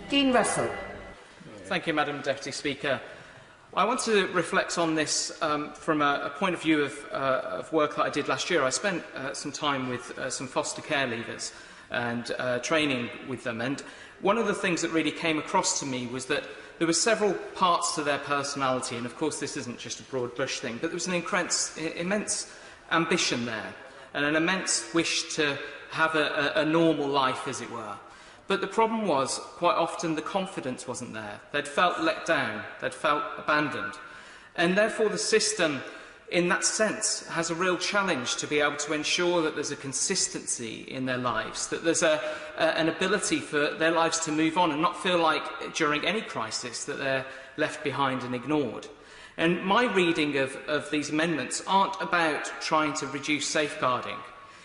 Dean Russell. Thank you, Madam Deputy Speaker. I want to reflect on this from a point of view of work that I did last year. I spent some time with some foster care leavers and training with them. And one of the things that really came across to me was that there were several parts to their personality. And of course, this isn't just a broad brush thing, but there was an immense ambition there and an immense wish to have a normal life, as it were. But the problem was, quite often, the confidence wasn't there. They'd felt let down. They'd felt abandoned. And therefore, the system, in that sense, has a real challenge to be able to ensure that there's a consistency in their lives, that there's an ability for their lives to move on and not feel like, during any crisis, that they're left behind and ignored. And my reading of these amendments aren't about trying to reduce safeguarding.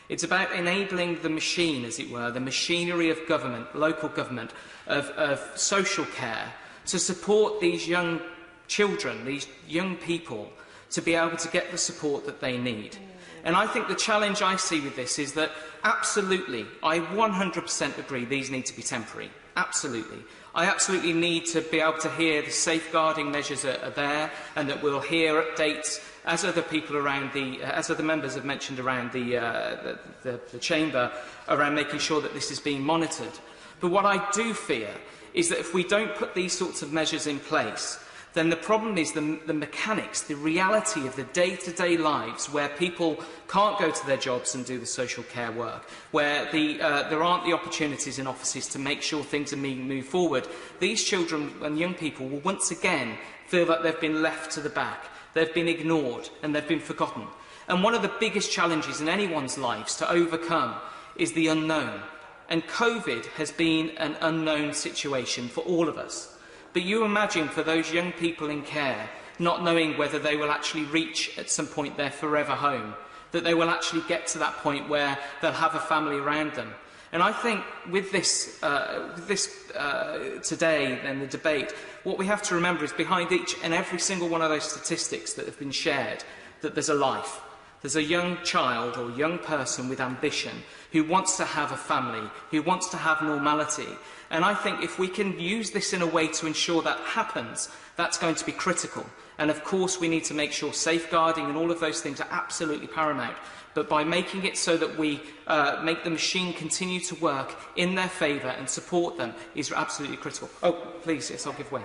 It's about enabling the machine, as it were, the machinery of government, local government, of social care, to support these young children, these young people, to be able to get the support that they need. And I think the challenge I see with this is that, absolutely, I 100% agree these need to be temporary. Absolutely. I absolutely need to be able to hear the safeguarding measures are there, and that we'll hear updates, as other people around as other members have mentioned around the chamber, around making sure that this is being monitored. But what I do fear is that if we don't put these sorts of measures in place, then the problem is the mechanics, the reality of the day-to-day lives where people can't go to their jobs and do the social care work, where there aren't the opportunities in offices to make sure things are being moved forward. These children and young people will once again feel that they've been left to the back, they've been ignored and they've been forgotten. And one of the biggest challenges in anyone's lives to overcome is the unknown. And COVID has been an unknown situation for all of us. But you imagine for those young people in care, not knowing whether they will actually reach at some point their forever home, that they will actually get to that point where they'll have a family around them. And I think with this today and the debate, what we have to remember is behind each and every single one of those statistics that have been shared, that there's a life. There's a young child or young person with ambition who wants to have a family, who wants to have normality. And I think if we can use this in a way to ensure that happens, that's going to be critical. And of course, we need to make sure safeguarding and all of those things are absolutely paramount. But by making it so that we make the machine continue to work in their favour and support them is absolutely critical. Oh, please, yes, I'll give way.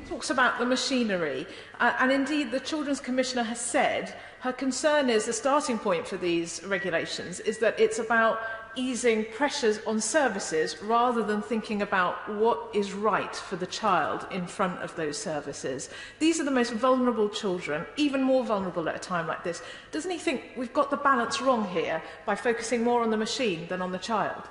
Talks about the machinery, and indeed the Children's Commissioner has said her concern is the starting point for these regulations is that it's about easing pressures on services rather than thinking about what is right for the child in front of those services. These are the most vulnerable children, even more vulnerable at a time like this. Doesn't he think we've got the balance wrong here by focusing more on the machine than on the child?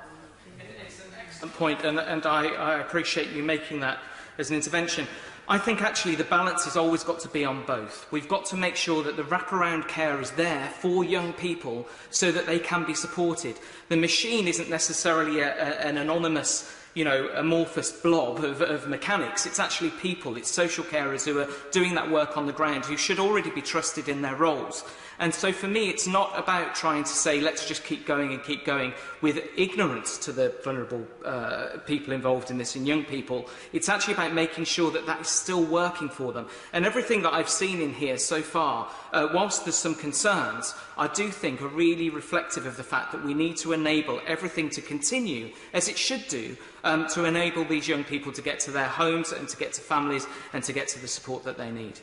It's an excellent point, and I appreciate you making that as an intervention. I think actually the balance has always got to be on both. We've got to make sure that the wraparound care is there for young people so that they can be supported. The machine isn't necessarily an anonymous, amorphous blob of mechanics. It's actually people, it's social carers who are doing that work on the ground, who should already be trusted in their roles. And so for me, it's not about trying to say, let's just keep going with ignorance to the vulnerable people involved in this and young people. It's actually about making sure that that is still working for them. And everything that I've seen in here so far, whilst there's some concerns, I do think are really reflective of the fact that we need to enable everything to continue, as it should do, to enable these young people to get to their homes and to get to families and to get to the support that they need.